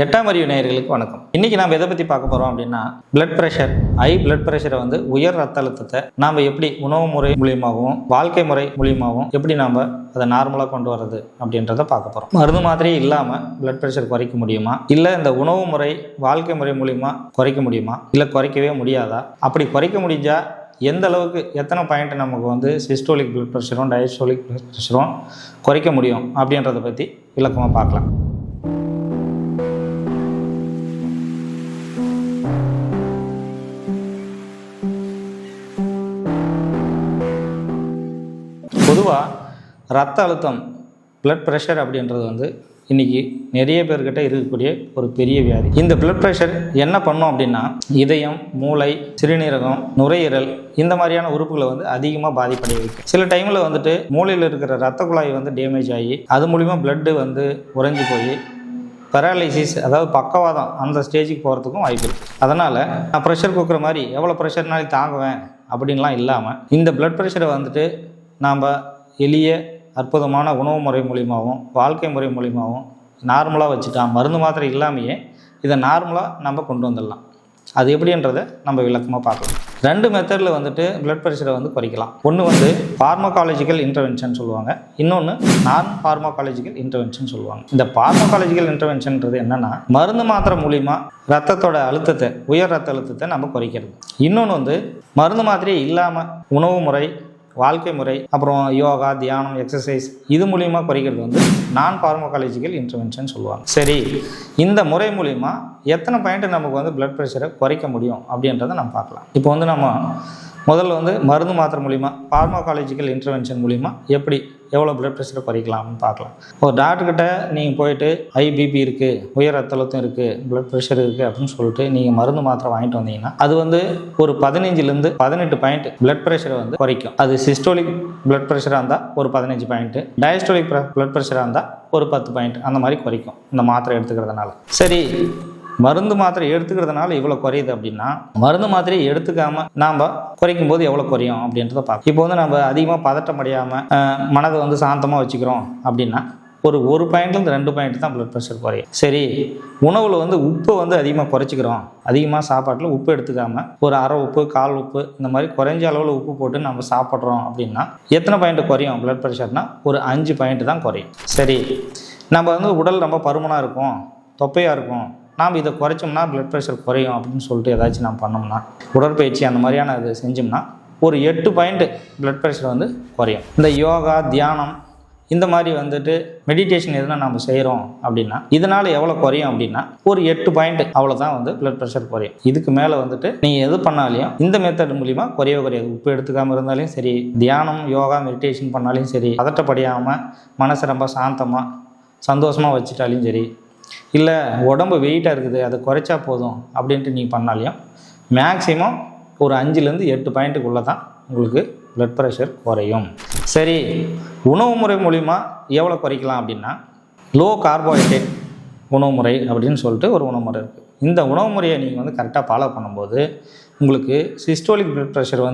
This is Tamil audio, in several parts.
எட்டாம் அறிவு நேயர்களுக்கு வணக்கம். இன்னைக்கு நாம் எதை பற்றி பார்க்க போகிறோம் அப்படின்னா, பிளட் ப்ரெஷர், ஹை பிளட் ப்ரெஷரை உயர் ரத்த அழுத்தத்தை நாம் எப்படி உணவு முறை மூலியமாகவும் வாழ்க்கை முறை மூலியமாகவும் எப்படி நாம் அதை நார்மலாக கொண்டு வர்றது அப்படின்றத பார்க்க போகிறோம். மருந்து மாத்திரையே இல்லாமல் பிளட் ப்ரெஷர் குறைக்க முடியுமா, இல்லை இந்த உணவு முறை வாழ்க்கை முறை மூலிமா குறைக்க முடியுமா, இல்லை குறைக்கவே முடியாதா, அப்படி குறைக்க முடிஞ்சால் எந்த அளவுக்கு எத்தனை பாயிண்ட் நமக்கு சிஸ்டோலிக் பிளட் ப்ரெஷரும் டயஸ்டோலிக் பிளட் ப்ரெஷரும் குறைக்க முடியும் அப்படின்றத பற்றி விளக்கமாக பார்க்கலாம். பொதுவாக ரத்த அழுத்தம் பிளட் ப்ரெஷர் அப்படின்றது இன்றைக்கி நிறைய பேர்கிட்ட இருக்கக்கூடிய ஒரு பெரிய வியாதி. இந்த பிளட் ப்ரெஷர் என்ன பண்ணும் அப்படின்னா, இதயம், மூளை, சிறுநீரகம், நுரையீரல் இந்த மாதிரியான உறுப்புகளை அதிகமாக பாதிப்படைய வைக்கும். சில டைமில் மூளையில் இருக்கிற ரத்த குழாய் டேமேஜ் ஆகி அது மூலிமா பிளட்டு உறைஞ்சி போய் பேரலைசிஸ், அதாவது பக்கவாதம் அந்த ஸ்டேஜுக்கு போகிறதுக்கும் வாய்ப்பு இருக்குது. அதனால் நான் ப்ரெஷர் குக்கிற மாதிரி எவ்வளோ ப்ரெஷர்னாலும் தாங்குவேன் அப்படின்லாம் இல்லாமல், இந்த பிளட் ப்ரெஷரை நாம் எளிய அற்புதமான உணவு முறை மூலிமாவும் வாழ்க்கை முறை மூலிமாவும் நார்மலாக வச்சுட்டா, மருந்து மாத்திரை இல்லாமையே இதை நார்மலாக நம்ம கொண்டு வந்துடலாம். அது எப்படின்றத நம்ம விளக்கமாக பார்க்கலாம். ரெண்டு மெத்தடில் பிளட் ப்ரெஷரை குறைக்கலாம். ஒன்று ஃபார்மகாலஜிக்கல் இன்டர்வென்ஷன் சொல்லுவாங்க, இன்னொன்று நான் ஃபார்மகாலஜிக்கல் இன்டர்வென்ஷன் சொல்லுவாங்க. இந்த ஃபார்மகாலஜிக்கல் இன்டர்வென்ஷன்றது என்னென்னா, மருந்து மாத்திரை மூலிமா ரத்தத்தோட அழுத்தத்தை, உயர் ரத்த அழுத்தத்தை நம்ம குறைக்கிறது. இன்னொன்று மருந்து மாத்திரையே இல்லாமல் உணவு முறை வாழ்க்கை முறை அப்புறம் யோகா, தியானம், எக்ஸசைஸ் இது மூலிமா குறைக்கிறது நான் ஃபார்மகாலஜிக்கல் இன்டர்வென்ஷன் சொல்லுவாங்க. சரி, இந்த முறை மூலிமா எத்தனை பாயிண்ட் நமக்கு பிளட் ப்ரெஷரை குறைக்க முடியும் அப்படின்றத நம்ம பார்க்கலாம். இப்போ நம்ம முதல்ல மருந்து மாத்திரை மூலிமா ஃபார்மகாலஜிக்கல் இன்டர்வென்ஷன் மூலிமா எப்படி எவ்வளோ பிளட் ப்ரெஷரை குறைக்கலாம் அப்படின்னு பார்க்கலாம். ஒரு டாக்டர்கிட்ட நீங்கள் போயிட்டு ஹை பிபி இருக்குது, உயர் ரத்த அழுத்தம் இருக்குது, பிளட் ப்ரெஷர் இருக்குது அப்படின்னு சொல்லிட்டு நீங்கள் மருந்து மாத்திரை வாங்கிட்டு வந்தீங்கன்னா அது ஒரு 15லேருந்து 18 பாயிண்ட் பிளட் ப்ரெஷரை குறைக்கும். அது சிஸ்டோலிக் பிளட் ப்ரெஷராக இருந்தால் ஒரு 15 பாயிண்ட்டு, டயஸ்டோலிக் பிளட் ப்ரெஷராக இருந்தால் ஒரு 10 பாயிண்ட் அந்த மாதிரி குறைக்கும் இந்த மாத்திரை எடுத்துக்கிறதுனால. சரி, மருந்து மாத்திரை எடுத்துக்கிறதுனால இவ்வளோ குறையுது அப்படின்னா, மருந்து மாத்திரையை எடுத்துக்காமல் நாம் குறைக்கும் போது எவ்வளோ குறையும் அப்படின்றத பார்க்கலாம். இப்போ நம்ம அதிகமாக பதட்டம் அடையாமல் மனதை சாந்தமாக வச்சுக்கிறோம் அப்படின்னா ஒரு பாயிண்ட்லேருந்து 2 பாயிண்ட் தான் பிளட் ப்ரெஷர் குறையும். சரி, உணவில் உப்பு அதிகமாக குறைச்சிக்கிறோம், அதிகமாக சாப்பாட்டில் உப்பு எடுத்துக்காமல் ஒரு அரை உப்பு, கால் உப்பு இந்த மாதிரி குறைஞ்ச அளவில் உப்பு போட்டு நம்ம சாப்பிட்றோம் அப்படின்னா எத்தனை பாயிண்ட் குறையும் பிளட் ப்ரெஷர்னால் ஒரு 5 பாயிண்ட் தான் குறையும். சரி, நம்ம உடல் ரொம்ப பருமனாக இருக்கும், தொப்பையாக இருக்கும், நாம் இதை குறைச்சோம்னா பிளட் ப்ரெஷர் குறையும் அப்படின்னு சொல்லிட்டு ஏதாச்சும் நாம் பண்ணோம்னா, உடற்பயிற்சி அந்த மாதிரியான இது செஞ்சோம்னா ஒரு 8 பாயிண்ட் பிளட் ப்ரெஷர் குறையும். இந்த யோகா, தியானம் இந்த மாதிரி மெடிடேஷன் எதுனா நம்ம செய்கிறோம் அப்படின்னா இதனால் எவ்வளோ குறையும் அப்படின்னா ஒரு 8 பாயிண்ட் அவ்வளோதான் பிளட் ப்ரெஷர் குறையும். இதுக்கு மேலே நீங்கள் எது பண்ணாலையும் இந்த மெத்தட் மூலிமா குறையாது. உப்பு எடுத்துக்காமல் இருந்தாலும் சரி, தியானம், யோகா, மெடிடேஷன் பண்ணாலும் சரி, பதட்டப்படியாமல் மனசை ரொம்ப சாந்தமாக சந்தோஷமாக வச்சுட்டாலும் சரி, இல்லை உடம்பு வெயிட்டாக இருக்குது அதை குறைச்சா போதும் அப்படின்ட்டு நீங்கள் பண்ணாலையும் மேக்ஸிமம் ஒரு 5லேருந்து 8 பாயிண்ட்டுக்குள்ளே தான் உங்களுக்கு பிளட் ப்ரெஷர் குறையும். சரி, உணவு முறை மூலிமா எவ்வளோ குறைக்கலாம் அப்படின்னா, லோ கார்போஹைட்ரேட் உணவு முறை அப்படின்னு சொல்லிட்டு ஒரு உணவு முறை இருக்குது. இந்த உணவு முறையை நீங்கள் கரெக்டாக ஃபாலோ பண்ணும்போது உங்களுக்கு சிஸ்டோலிக் பிளட் ப்ரெஷர்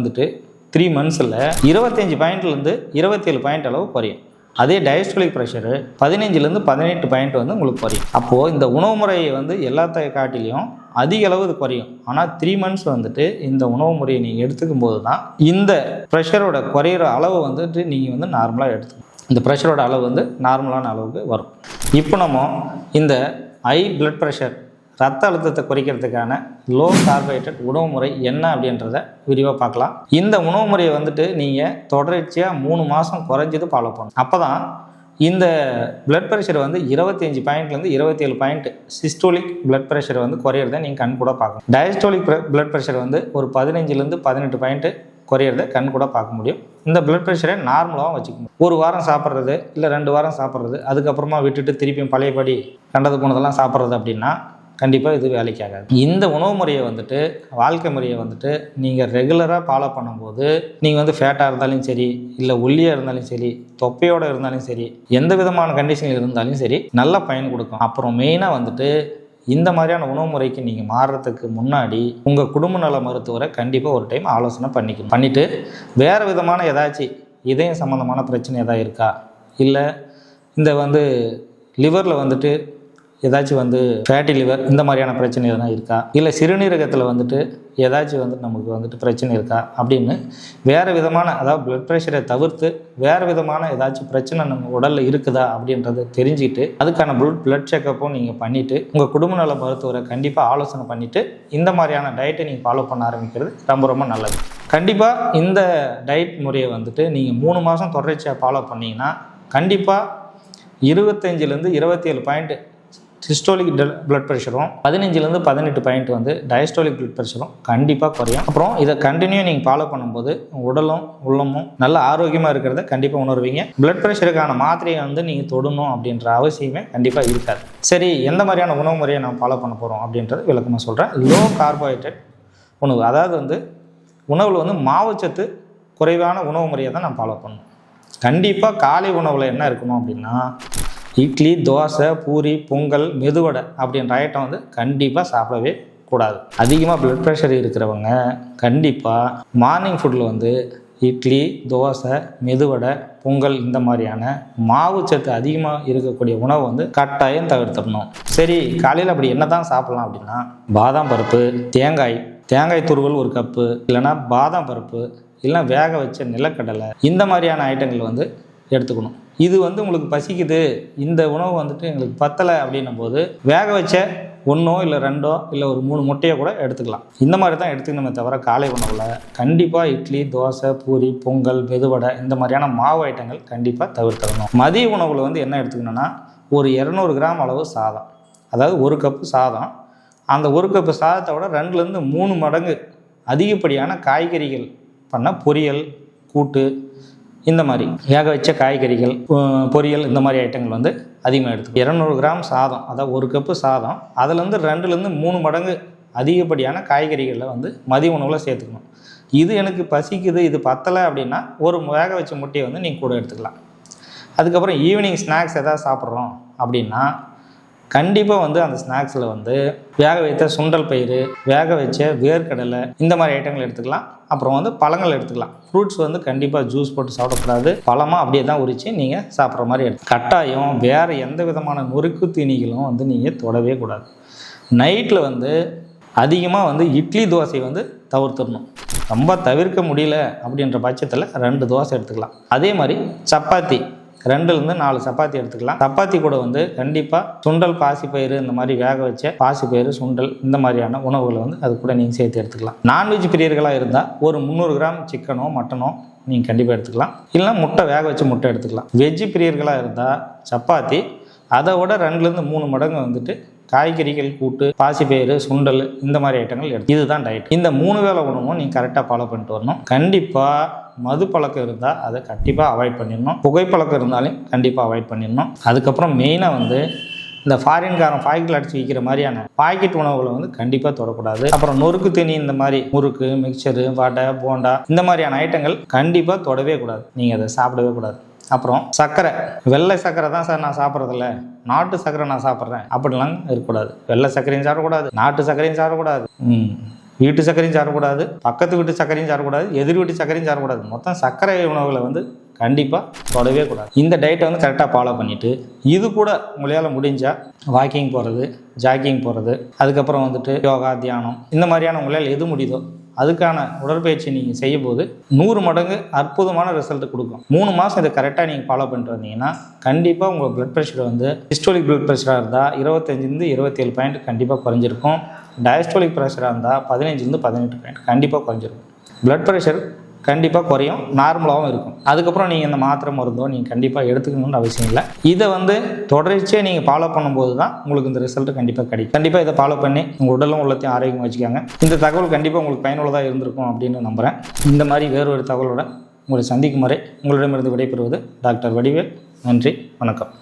3 மந்த்ஸில் 25 பாயிண்ட்லேருந்து 27 பாயிண்ட் அளவு குறையும். அதே டயஸ்டோலிக் ப்ரெஷரு 15லேருந்து 18 பாயிண்ட் உங்களுக்கு குறையும். அப்போது இந்த உணவு முறையை எல்லாத்த காட்டிலையும் அதிக அளவு இது குறையும். ஆனால் 3 மந்த்ஸ் இந்த உணவு முறையை நீங்கள் எடுத்துக்கும் போது தான் இந்த ப்ரெஷரோட குறையிற அளவு நீங்கள் நார்மலாக எடுத்துக்கணும். இந்த ப்ரெஷரோட அளவு நார்மலான அளவுக்கு வரும். இப்போ நம்ம இந்த ஹை பிளட் ப்ரெஷர் ரத்த அழுத்தத்தை குறைக்கிறதுக்கான லோ கார்போஹைட்ரேட் உணவு முறை என்ன அப்படின்றத விரிவாக பார்க்கலாம். இந்த உணவு முறையை நீங்கள் தொடர்ச்சியாக 3 மாதம் குறைஞ்சது ஃபாலோ பண்ணணும். அப்போ தான் இந்த பிளட் ப்ரெஷர் 25 பாயிண்ட்லேருந்து 27 பாயிண்ட் சிஸ்டோலிக் பிளட் ப்ரெஷர் குறையிறத நீங்கள் கண் கூட பார்க்கணும். டயஸ்டோலிக் பிளட் ப்ரெஷர் ஒரு 15லேருந்து 18 பாயிண்ட்டு குறையிறத கண் கூட பார்க்க முடியும். இந்த பிளட் ப்ரெஷரை நார்மலாகவும் வச்சுக்கணும். ஒரு வாரம் சாப்பிட்றது இல்லை 2 வாரம் சாப்பிட்றது, அதுக்கப்புறமா விட்டுட்டு திருப்பியும் பழையபடி கண்டது போனதெல்லாம் சாப்பிட்றது அப்படின்னா கண்டிப்பாக இது வேலைக்காகாது. இந்த உணவு முறையை வாழ்க்கை முறையை நீங்கள் ரெகுலராக ஃபாலோ பண்ணும்போது நீங்கள் ஃபேட்டாக இருந்தாலும் சரி, இல்லை ஒல்லியாக இருந்தாலும் சரி, தொப்பையோடு இருந்தாலும் சரி, எந்த விதமான கண்டிஷனில் இருந்தாலும் சரி நல்ல பயன் கொடுக்கும். அப்புறம் மெயினாக இந்த மாதிரியான உணவு முறைக்கு நீங்கள் மாறுறதுக்கு முன்னாடி உங்கள் குடும்ப நல மருத்துவரை கண்டிப்பாக ஒரு டைம் ஆலோசனை பண்ணிவிட்டு வேறு விதமான ஏதாச்சும் இதயம் சம்மந்தமான பிரச்சனை எதாவது இருக்கா, இல்லை இந்த லிவரில் ஏதாச்சும் வந்து ஃபேட்டி லிவர் இந்த மாதிரியான பிரச்சனை எதனா இருக்கா, இல்லை சிறுநீரகத்தில் வந்துட்டு ஏதாச்சும் வந்து நமக்கு வந்துட்டு பிரச்சனை இருக்கா அப்படின்னு வேறு விதமான, அதாவது பிளட் ப்ரெஷரை தவிர்த்து வேறு விதமான ஏதாச்சும் பிரச்சனை நம்ம உடலில் இருக்குதா அப்படின்றத தெரிஞ்சுக்கிட்டு அதுக்கான பிளட் செக்கப்பும் நீங்கள் பண்ணிவிட்டு உங்கள் குடும்ப நல மருத்துவரை கண்டிப்பாக ஆலோசனை பண்ணிவிட்டு இந்த மாதிரியான டயட்டை நீங்கள் ஃபாலோ பண்ண ஆரம்பிக்கிறது ரொம்ப ரொம்ப நல்லது. கண்டிப்பாக இந்த டயட் முறையை வந்துட்டு நீங்கள் 3 மாதம் தொடர்ச்சியாக ஃபாலோ பண்ணிங்கன்னா கண்டிப்பாக 25லேருந்து 27 பாயிண்ட் சிஸ்டோலிக் பிளட் ப்ரெஷரும் 15லேருந்து 18 பாயிண்ட் வந்து டயஸ்டோலிக் பிளட் ப்ரெஷரும் கண்டிப்பாக குறையும். அப்புறம் இதை கண்டினியூ நீங்கள் ஃபாலோ பண்ணும்போது உடலும் உள்ளமும் நல்ல ஆரோக்கியமாக இருக்கிறத கண்டிப்பாக உணர்வீங்க. பிளட் ப்ரெஷருக்கான மாத்திரையை வந்து நீங்கள் தொடணும் அப்படின்ற அவசியமே கண்டிப்பாக இருக்காது. சரி, எந்த மாதிரியான உணவு முறையை நான் ஃபாலோ பண்ண போகிறோம் அப்படின்றத விளக்கமாக சொல்கிறேன். லோ கார்போஹைட்ரேட் உணவு, அதாவது வந்து உணவில் வந்து மாவுச்சத்து குறைவான உணவு முறையை தான் நான் ஃபாலோ பண்ணணும். கண்டிப்பாக காலை உணவில் என்ன இருக்கணும் அப்படின்னா இட்லி, தோசை, பூரி, பொங்கல், மெதுவடை அப்படின்ற ஐட்டம் வந்து கண்டிப்பாக சாப்பிடவே கூடாது. அதிகமாக பிளட் ப்ரெஷர் இருக்கிறவங்க கண்டிப்பாக மார்னிங் ஃபுட்டில் வந்து இட்லி, தோசை, மெதுவடை, பொங்கல் இந்த மாதிரியான மாவுச்சத்து அதிகமாக இருக்கக்கூடிய உணவை வந்து கட்டாயம் தவிர்த்திடணும். சரி, காலையில் அப்படி என்ன தான் சாப்பிட்லாம் அப்படின்னா பாதாம் பருப்பு, தேங்காய் துருவல் 1 கப்பு, இல்லைனா பாதாம் பருப்பு, இல்லைனா வேக வச்ச நிலக்கடலை, இந்த மாதிரியான ஐட்டங்கள் வந்து எடுத்துக்கணும். இது வந்து உங்களுக்கு பசிக்குது, இந்த உணவு வந்துட்டு எங்களுக்கு பத்தலை அப்படின்னும் போது வேக வச்ச 1 இல்லை 2 இல்லை ஒரு 3 முட்டையை கூட எடுத்துக்கலாம். இந்த மாதிரி தான் எடுத்துக்கணுமே தவிர காலை உணவில் கண்டிப்பாக இட்லி, தோசை, பூரி, பொங்கல், மெதுவடை இந்த மாதிரியான மாவு ஐட்டங்கள் கண்டிப்பாக தவிர்த்துடணும். மதிய உணவில் வந்து என்ன எடுத்துக்கணும்னா ஒரு 200 கிராம் அளவு சாதம், அதாவது 1 கப்பு சாதம், அந்த 1 கப்பு சாதத்தை விட 2லேருந்து 3 மடங்கு அதிகப்படியான காய்கறிகள் பண்ண பொரியல், கூட்டு, இந்த மாதிரி வேக வச்ச காய்கறிகள், பொரியல் இந்த மாதிரி ஐட்டங்கள் வந்து அதிகமாக எடுத்துக்கணும். 200 கிராம் சாதம், அதாவது 1 கப்பு சாதம், அதுலேருந்து 2லேருந்து 3 மடங்கு அதிகப்படியான காய்கறிகளில் வந்து மதிய உணவில் சேர்த்துக்கணும். இது எனக்கு பசிக்குது, இது பத்தலை அப்படின்னா ஒரு வேக வச்ச முட்டையை வந்து நீங்கள் கூட எடுத்துக்கலாம். அதுக்கப்புறம் ஈவினிங் ஸ்நாக்ஸ் எதாவது சாப்பிட்றோம் அப்படின்னா கண்டிப்பாக வந்து அந்த ஸ்நாக்ஸில் வந்து வேக வைத்த சுண்டல் பயிறு, வேக வச்ச வேர்க்கடலை இந்த மாதிரி ஐட்டங்கள் எடுத்துக்கலாம். அப்புறம் வந்து பழங்கள் எடுத்துக்கலாம். ஃப்ரூட்ஸ் வந்து கண்டிப்பாக ஜூஸ் போட்டு சாப்பிடக்கூடாது. பழமாக அப்படியே தான் உரித்து நீங்கள் சாப்பிட்ற மாதிரி கட்டாயம் வேறு எந்த விதமான நொறுக்கு தீனிகளும் வந்து நீங்கள் தொடவே கூடாது. நைட்டில் வந்து அதிகமாக வந்து இட்லி, தோசை வந்து தவிர்த்துடணும். ரொம்ப தவிர்க்க முடியல அப்படின்ற பட்சத்தில் 2 தோசை எடுத்துக்கலாம். அதே மாதிரி சப்பாத்தி 2லேருந்து 4 சப்பாத்தி எடுத்துக்கலாம். சப்பாத்தி கூட வந்து கண்டிப்பாக சுண்டல், பாசிப்பயிறு இந்த மாதிரி வேக வச்ச பாசிப்பயிறு, சுண்டல் இந்த மாதிரியான உணவுகளை வந்து அது கூட நீங்கள் சேர்த்து எடுத்துக்கலாம். நான்வெஜ் பிரியர்களாக இருந்தால் ஒரு 300 கிராம் சிக்கனோ மட்டனோ நீங்கள் கண்டிப்பாக எடுத்துக்கலாம். இல்லைனா முட்டை, வேக வச்ச முட்டை எடுத்துக்கலாம். வெஜ்ஜு பிரியர்களாக இருந்தால் சப்பாத்தி, அதை விட 2லேருந்து 3 மடங்கு வந்துட்டு காய்கறிகள், கூட்டு, பாசிப்பயிறு, சுண்டல் இந்த மாதிரி ஐட்டங்கள் இதுதான் டயட். இந்த 3 வேளை உணவும் நீங்கள் கரெக்டாக ஃபாலோ பண்ணிட்டு வரணும். கண்டிப்பாக மது பழக்கம் இருந்தால் அதை கண்டிப்பாக அவாய்ட் பண்ணிடணும். புகைப்பழக்கம் இருந்தாலும் கண்டிப்பாக அவாய்ட் பண்ணிடணும். அதுக்கப்புறம் மெயினாக வந்து இந்த ஃபாரின்காரன் பாக்கெட்டில் அடித்து விற்கிற மாதிரியான பாக்கெட் உணவுகளை வந்து கண்டிப்பாக தொடக்கூடாது. அப்புறம் நொறுக்கு தீனி, இந்த மாதிரி முறுக்கு, மிக்சரு, வடை, போண்டா இந்த மாதிரியான ஐட்டங்கள் கண்டிப்பாக தொடவே கூடாது. நீங்கள் அதை சாப்பிடவே கூடாது. அப்புறம் சர்க்கரை, வெள்ளை சர்க்கரை தான் சார் நான் சாப்பிட்றதில்ல, நாட்டு சர்க்கரை நான் சாப்பிட்றேன் அப்படிலாம் இருக்கக்கூடாது. வெள்ளை சர்க்கரையும் சாப்பிடக்கூடாது, நாட்டு சர்க்கரையும் சாப்பிடக்கூடாது, வீட்டு சர்க்கரையும் சாப்பிடக்கூடாது, பக்கத்து வீட்டு சர்க்கரையும் சாப்பிடக்கூடாது, எதிர் வீட்டு சர்க்கரையும் சாப்பிடக்கூடாது. மொத்தம் சர்க்கரை உணவுகளை வந்து கண்டிப்பாக தொடவே கூடாது. இந்த டயட்டை வந்து கரெக்டாக ஃபாலோ பண்ணிவிட்டு இது கூட உங்களால் முடிஞ்சால் வாக்கிங் போகிறது, ஜாக்கிங் போகிறது, அதுக்கப்புறம் வந்துட்டு யோகா, தியானம் இந்த மாதிரியான உங்களால் எது முடியுதோ அதுக்கான உடற்பயிற்சி நீங்கள் செய்யும்போது 100 மடங்கு அற்புதமான ரிசல்ட் கொடுக்கும். 3 மாதம் இதை கரெக்டாக நீங்கள் ஃபாலோ பண்ணிட்டு வந்தீங்கன்னா கண்டிப்பாக உங்கள் பிளட் ப்ரெஷர் வந்து ஹிஸ்டோலிக் பிளட் ப்ரெஷராக இருந்தால் 25லேருந்து 27 பாயிண்ட் கண்டிப்பாக குறைஞ்சிருக்கும். டயஸ்டோலிக் ப்ரெஷராக இருந்தால் 15லேருந்து 18 பாயிண்ட் கண்டிப்பாக குறைஞ்சிருக்கும். பிளட் ப்ரெஷர் கண்டிப்பாக குறையும், நார்மலாகவும் இருக்கும். அதுக்கப்புறம் நீங்கள் இந்த மாத்திரை மருந்தோ நீங்கள் கண்டிப்பாக எடுத்துக்கணும்னு அவசியம் இல்லை. இதை வந்து தொடர்ச்சியாக நீங்கள் ஃபாலோ பண்ணும்போது தான் உங்களுக்கு இந்த ரிசல்ட் கண்டிப்பாக கிடைக்கும். கண்டிப்பாக இதை ஃபாலோ பண்ணி உங்கள் உடலும் உள்ளத்தையும் ஆரோக்கியமாக வச்சுக்காங்க. இந்த தகவல் கண்டிப்பாக உங்களுக்கு பயனுள்ளதாக இருந்திருக்கும் அப்படின்னு நம்புகிறேன். இந்த மாதிரி வேறு ஒரு தகவலோட உங்களை சந்திக்கும் வரை உங்களிடமிருந்து விடைபெறுவது டாக்டர் வடிவேல். நன்றி, வணக்கம்.